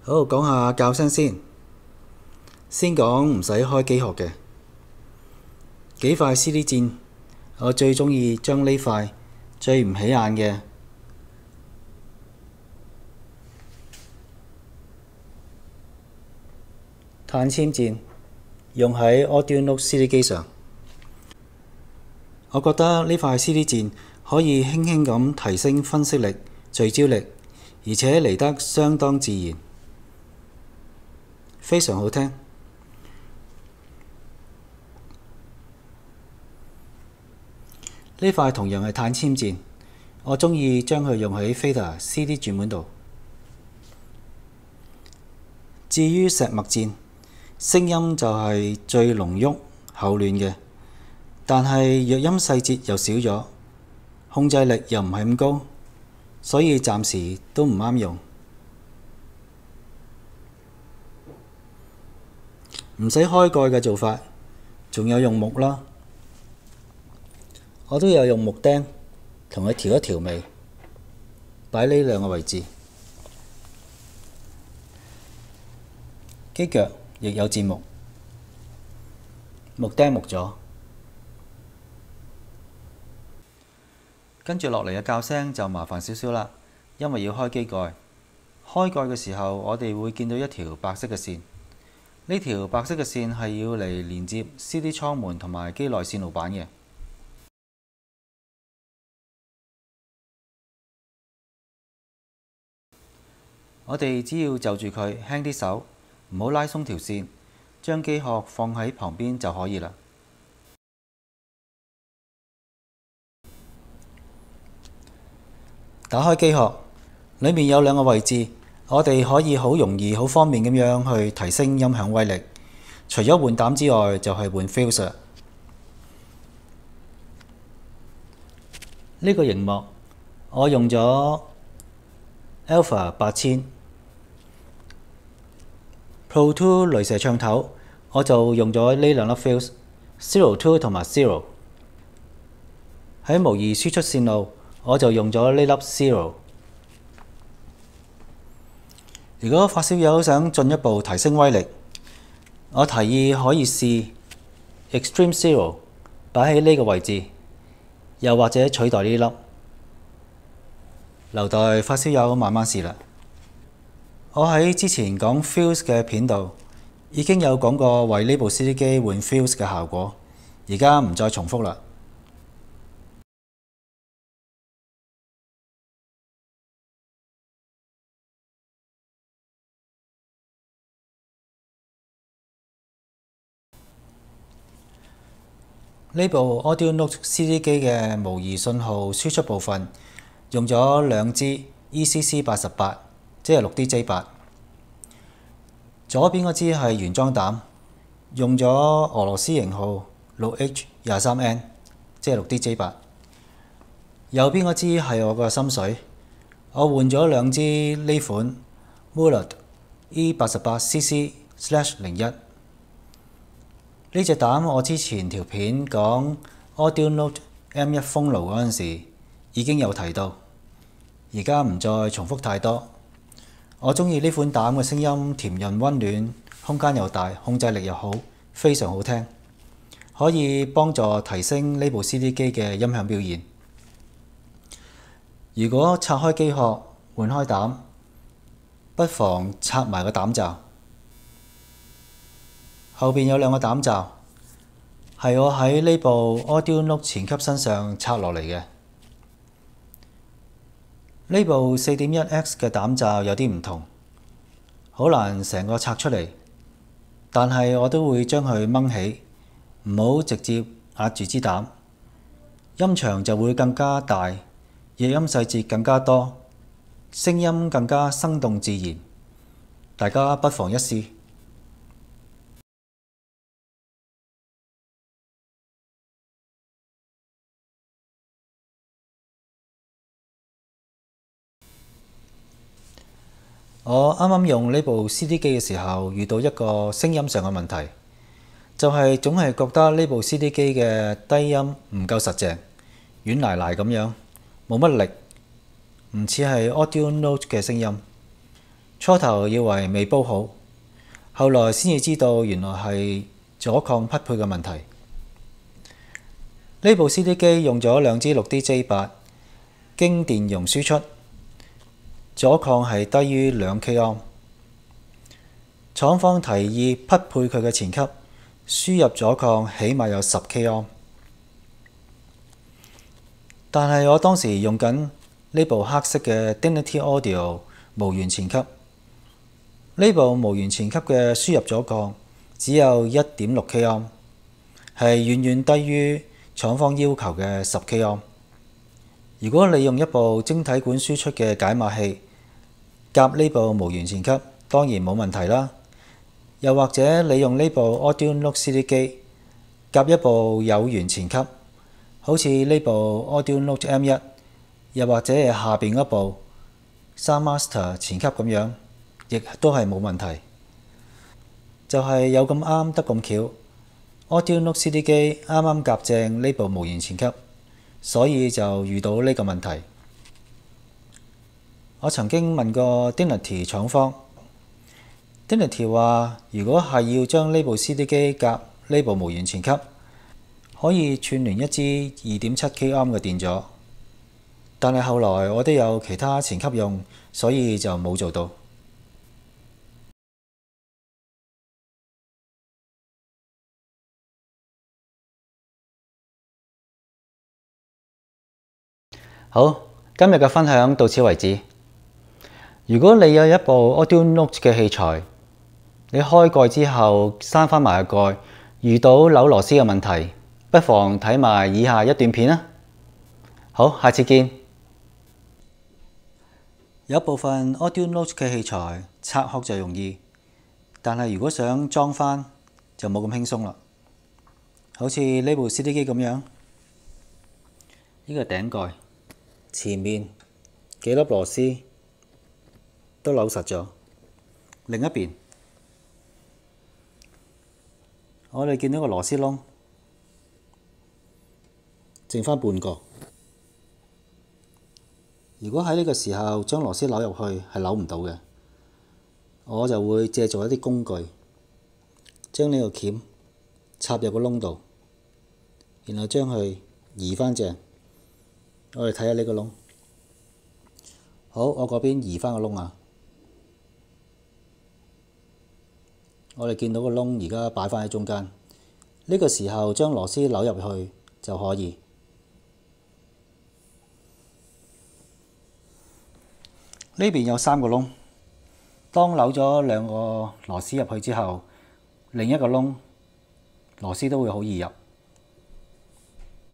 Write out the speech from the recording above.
好，講下教聲先。先講唔使開機殼嘅幾塊 CD 鍵，我最鍾意將呢塊最唔起眼嘅碳纖鍵用喺 AudioNote CD 機上。我覺得呢塊 CD 鍵可以輕輕咁提升分析力、聚焦力，而且嚟得相當自然，非常好聽。呢塊同樣係碳纖鍵，我鍾意將佢用喺 Fader CD 轉盤度。至於石墨鍵，聲音就係最濃郁厚嫩嘅，但係弱音細節又少咗，控制力又唔係咁高，所以暫時都唔啱用。唔使開蓋嘅做法，仲有用木啦。我都有用木釘同佢調一調味，擺呢兩個位置。機腳亦有節木，木釘木咗。跟住落嚟嘅校聲就麻煩少少啦，因為要開機蓋。開蓋嘅時候，我哋會見到一條白色嘅線。呢條白色嘅線係要嚟連接 CD 艙門同埋機內線路板嘅。我哋只要就住佢輕啲手，唔好拉鬆條線，將機殼放喺旁邊就可以啦。打開機殼，裏面有兩個位置，我哋可以好容易、好方便咁樣去提升音響威力。除咗換膽之外，就係換 filter。呢個熒幕我用咗 Alpha 8000。Pro 2雷射唱頭，我就用咗呢兩粒 fuse Zero 2同埋 Zero。喺模擬輸出線路，我就用咗呢粒 Zero。如果發燒友想進一步提升威力，我提議可以試 Extreme Zero 擺喺呢個位置，又或者取代呢粒，留待發燒友慢慢試啦。我喺之前講 Fuse 嘅片度已經有講過為呢部 CD 機換 Fuse 嘅效果，而家唔再重複啦。呢部 AudioNote CD 機嘅模擬信號輸出部分用咗兩支 ECC88，即係 6DJ8。左邊嗰支係原裝膽，用咗俄羅斯型號 6H23N， 即係 6DJ8。右邊嗰支係我個心水，我換咗兩支呢款 Mullard E88CC/01。呢隻膽我之前條片講 AudioNote M1 封爐嗰陣時已經有提到，而家唔再重複太多。我鍾意呢款膽嘅聲音甜潤溫暖，空間又大，控制力又好，非常好聽，可以幫助提升呢部 CD 機嘅音響表現。如果拆開機殼換開膽，不妨拆埋個膽罩。後邊有兩個膽罩，係我喺呢部 AudioNote 前級身上拆落嚟嘅。呢部 4.1X 嘅膽罩有啲唔同，好難成個拆出嚟，但係我都會將佢掹起，唔好直接壓住支膽，音場就會更加大，弱音細節更加多，聲音更加生動自然。大家不妨一試。我啱啱用呢部 CD 機嘅時候，遇到一個聲音上嘅問題，就係總係覺得呢部 CD 機嘅低音唔夠實淨，軟賴賴咁樣，冇乜力，唔似係 AudioNote 嘅聲音。初頭以為未煲好，後來先至知道原來係阻抗匹配嘅問題。呢部 CD 機用咗兩支 6DJ8，經電容輸出，阻抗係低於2K ohm。廠方提議匹配佢嘅前級，輸入阻抗起碼有10K ohm。但係我當時用緊呢部黑色嘅 Dignity Audio 無源前級，呢部無源前級嘅輸入阻抗只有1.6K ohm，係遠遠低於廠方要求嘅10K ohm。如果你用一部晶體管輸出嘅解碼器夾呢部無源前級，當然冇問題啦。又或者你用呢部 AudioNote CD 機夾一部有源前級，好似呢部 AudioNote M1，又或者係下邊嗰部 Soundmaster 前級咁樣，亦都係冇問題。就係有咁啱得咁巧，AudioNote CD 機啱啱夾正呢部無源前級，所以就遇到呢個問題。我曾經問過 Dignity 廠方，Dignity 話如果係要將呢部 CD 機夾呢部無源前級，可以串聯一支 2.7K ohm 嘅電阻，但係後來我都有其他前級用，所以就冇做到。好，今日嘅分享到此為止。如果你有一部 AudioNote 嘅器材，你開蓋之後閂返埋個蓋，遇到扭螺絲嘅問題，不妨睇埋以下一段片啦。好，下次見。有部分 AudioNote 嘅器材拆殼就容易，但係如果想裝返就冇咁輕鬆啦。好似呢部 CD 機咁樣，呢個頂蓋前面幾粒螺絲都扭實咗，另一邊我哋見到個螺絲窿剩返半個。如果喺呢個時候將螺絲扭入去係扭唔到嘅，我就會借助一啲工具，將呢個鉗插入個窿度，然後將佢移返正。我哋睇下呢個窿。好，我嗰邊移返個窿啊。我哋見到個窿而家擺返喺中間，呢個時候將螺絲扭入去就可以。呢邊有3個窿，當扭咗2個螺絲入去之後，另一個窿螺絲都會好易入。